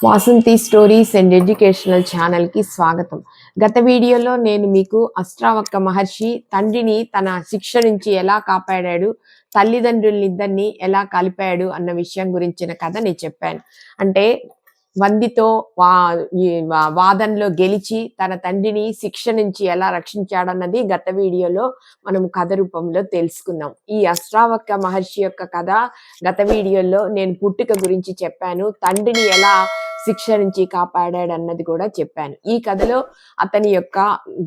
Vasanthi stories and educational ఛానల్కి స్వాగతం. గత వీడియోలో నేను మీకు అష్టావక్ర మహర్షి తండ్రిని తన శిక్ష నుంచి ఎలా కాపాడాడు, తల్లిదండ్రులిద్దరిని ఎలా కలిపాడు అన్న విషయం గురించిన కథ నేను చెప్పాను. అంటే వందితో వాదనలో గెలిచి తన తండ్రిని శిక్ష నుంచి ఎలా రక్షించాడన్నది గత వీడియోలో మనం కథ రూపంలో తెలుసుకున్నాం. ఈ అష్టావక్ర మహర్షి యొక్క కథ గత వీడియోలో నేను పుట్టుక గురించి చెప్పాను, తండ్రిని ఎలా శిక్ష నుంచి కాపాడాడన్నది కూడా చెప్పాను. ఈ కథలో అతని యొక్క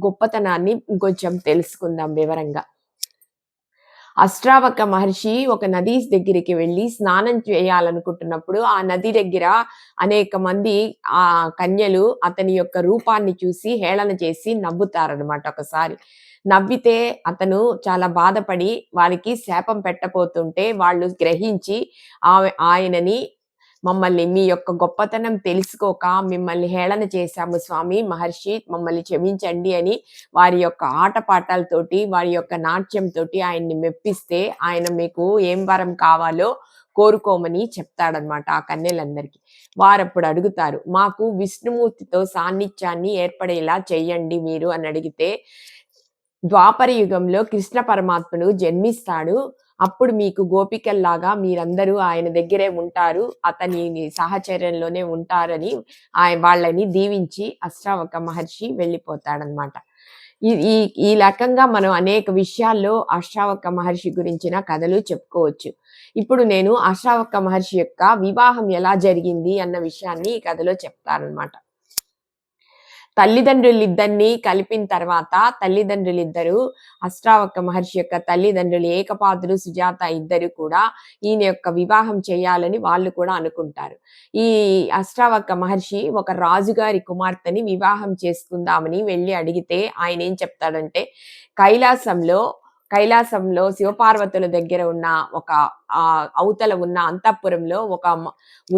గొప్పతనాన్ని ఇంకొంచెం తెలుసుకుందాం వివరంగా. అష్టావక్ర మహర్షి ఒక నది దగ్గరికి వెళ్ళి స్నానం చేయాలనుకుంటున్నప్పుడు ఆ నది దగ్గర అనేక మంది ఆ కన్యలు అతని యొక్క రూపాన్ని చూసి హేళన చేసి నవ్వుతారనమాట. ఒకసారి నవ్వితే అతను చాలా బాధపడి వారికి శాపం పెట్టబోతుంటే వాళ్ళు గ్రహించి ఆయనని మమ్మల్ని మీ యొక్క గొప్పతనం తెలుసుకోక మిమ్మల్ని హేళన చేశాము స్వామి మహర్షి, మమ్మల్ని క్షమించండి అని వారి యొక్క ఆటపాటలతోటి వారి యొక్క నాట్యంతో ఆయన్ని మెప్పిస్తే ఆయన మీకు ఏం వరం కావాలో కోరుకోమని చెప్తాడనమాట ఆ కన్యలందరికీ. వారప్పుడు అడుగుతారు, మాకు విష్ణుమూర్తితో సాన్నిధ్యాన్ని ఏర్పడేలా చెయ్యండి మీరు అని అడిగితే, ద్వాపర యుగంలో కృష్ణ పరమాత్ముడు జన్మిస్తాడు, అప్పుడు మీకు గోపికల్లాగా మీరందరూ ఆయన దగ్గరే ఉంటారు, అతని సహచర్యంలోనే ఉంటారని వాళ్ళని దీవించి అష్టావక్ర మహర్షి వెళ్ళిపోతాడనమాట. ఈ ఈ రకంగా మనం అనేక విషయాల్లో అష్టావక్ర మహర్షి గురించిన కథలు చెప్పుకోవచ్చు. ఇప్పుడు నేను అష్టావక్ర మహర్షి యొక్క వివాహం ఎలా జరిగింది అన్న విషయాన్ని ఈ కథలో చెప్తానమాట. తల్లిదండ్రులిద్దరినీ కలిపిన తర్వాత తల్లిదండ్రులిద్దరూ అష్టావక్ర మహర్షి యొక్క తల్లిదండ్రులు ఏకపాదులు సుజాత ఇద్దరు కూడా ఈయన యొక్క వివాహం చేయాలని వాళ్ళు కూడా అనుకుంటారు. ఈ అష్టావక్ర మహర్షి ఒక రాజుగారి కుమార్తెని వివాహం చేసుకుందామని వెళ్ళి అడిగితే ఆయన ఏం చెప్తాడంటే, కైలాసంలో శివపార్వతుల దగ్గర ఉన్న ఒక అవతల ఉన్న అంతఃపురంలో ఒక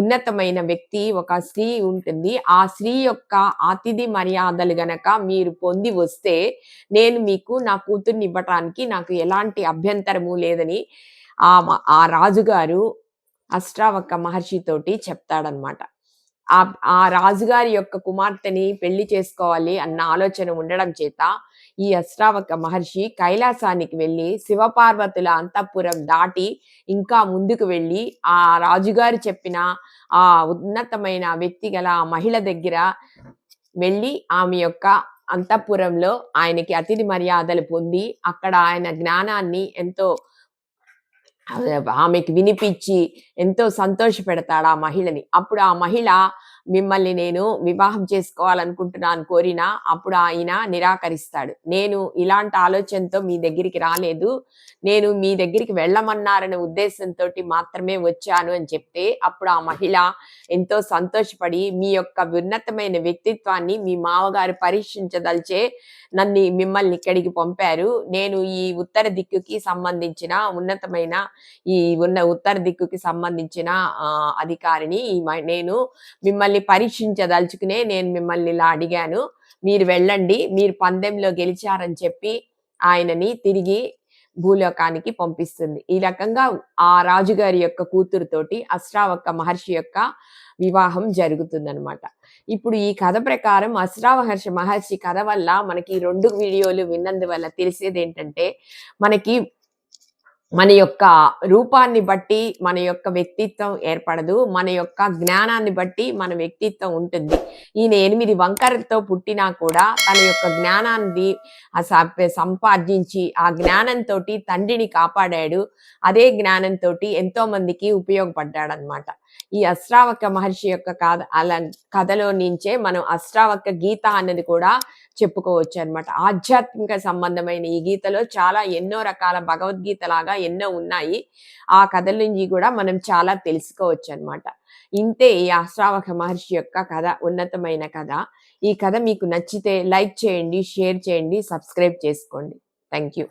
ఉన్నతమైన వ్యక్తి, ఒక స్త్రీ ఉంటుంది. ఆ స్త్రీ యొక్క అతిథి మర్యాదలు గనక మీరు పొంది వస్తే నేను మీకు నా కూతుర్ని ఇవ్వటానికి నాకు ఎలాంటి అభ్యంతరము లేదని ఆ రాజుగారు అష్టావక్ర మహర్షితోటి చెప్తాడనమాట. ఆ రాజుగారి యొక్క కుమార్తెని పెళ్లి చేసుకోవాలి అన్న ఆలోచన ఉండడం చేత ఈ అష్టావక్ర మహర్షి కైలాసానికి వెళ్ళి శివపార్వతుల అంతఃపురం దాటి ఇంకా ముందుకు వెళ్ళి ఆ రాజుగారు చెప్పిన ఆ ఉన్నతమైన వ్యక్తి గల మహిళ దగ్గర వెళ్ళి ఆమె యొక్క అంతఃపురంలో ఆయనకి అతిథి మర్యాదలు పొంది అక్కడ ఆయన జ్ఞానాన్ని ఎంతో ఆమెకి వినిపించి ఎంతో సంతోష పెడతాడు ఆ మహిళని. అప్పుడు ఆ మహిళ, మిమ్మల్ని నేను వివాహం చేసుకోవాలనుకుంటున్నాను కోరినా అప్పుడు ఆయన నిరాకరిస్తాడు. నేను ఇలాంటి ఆలోచనతో మీ దగ్గరికి రాలేదు, నేను మీ దగ్గరికి వెళ్ళమన్నారనే ఉద్దేశంతో మాత్రమే వచ్చాను అని చెప్తే అప్పుడు ఆ మహిళ ఎంతో సంతోషపడి, మీ యొక్క ఉన్నతమైన వ్యక్తిత్వాన్ని మీ మామగారు పరీక్షించదలిచే మిమ్మల్ని ఇక్కడికి పంపారు, నేను ఈ ఉత్తర దిక్కుకి సంబంధించిన ఉన్నతమైన ఉత్తర దిక్కుకి సంబంధించిన అధికారిని, నేను మిమ్మల్ని పరీక్షించదలుచుకునే నేను మిమ్మల్ని ఇలా అడిగాను, మీరు వెళ్ళండి, మీరు పందెంలో గెలిచారని చెప్పి ఆయనని తిరిగి భూలోకానికి పంపిస్తుంది. ఈ రకంగా ఆ రాజుగారి యొక్క కూతురుతోటి అష్టావక్ర మహర్షి యొక్క వివాహం జరుగుతుందనమాట. ఇప్పుడు ఈ కథ ప్రకారం అష్టావక్ర మహర్షి కథ వల్ల మనకి 2 వీడియోలు విన్నందువల్ల తెలిసేది ఏంటంటే, మనకి మన యొక్క రూపాన్ని బట్టి మన యొక్క వ్యక్తిత్వం ఏర్పడదు, మన యొక్క జ్ఞానాన్ని బట్టి మన వ్యక్తిత్వం ఉంటుంది. ఈయన 8 వంకరలతో పుట్టినా కూడా తన యొక్క జ్ఞానాన్ని సంపాదించి ఆ జ్ఞానంతో తండ్రిని కాపాడాడు, అదే జ్ఞానంతో ఎంతో మందికి ఉపయోగపడ్డాడనమాట. ఈ అష్టావక్ర మహర్షి యొక్క కథలో నుంచే మనం అష్టావక్ర గీత అన్నది కూడా చెప్పుకోవచ్చు అనమాట. ఆధ్యాత్మిక సంబంధమైన ఈ గీతలో చాలా ఎన్నో రకాల భగవద్గీత లాగా ఎన్నో ఉన్నాయి. ఆ కథల నుంచి కూడా మనం చాలా తెలుసుకోవచ్చు అనమాట. ఇంతే ఈ అష్టావక్ర మహర్షి యొక్క కథ, ఉన్నతమైన కథ. ఈ కథ మీకు నచ్చితే లైక్ చేయండి, షేర్ చేయండి, సబ్స్క్రైబ్ చేసుకోండి. Thank you.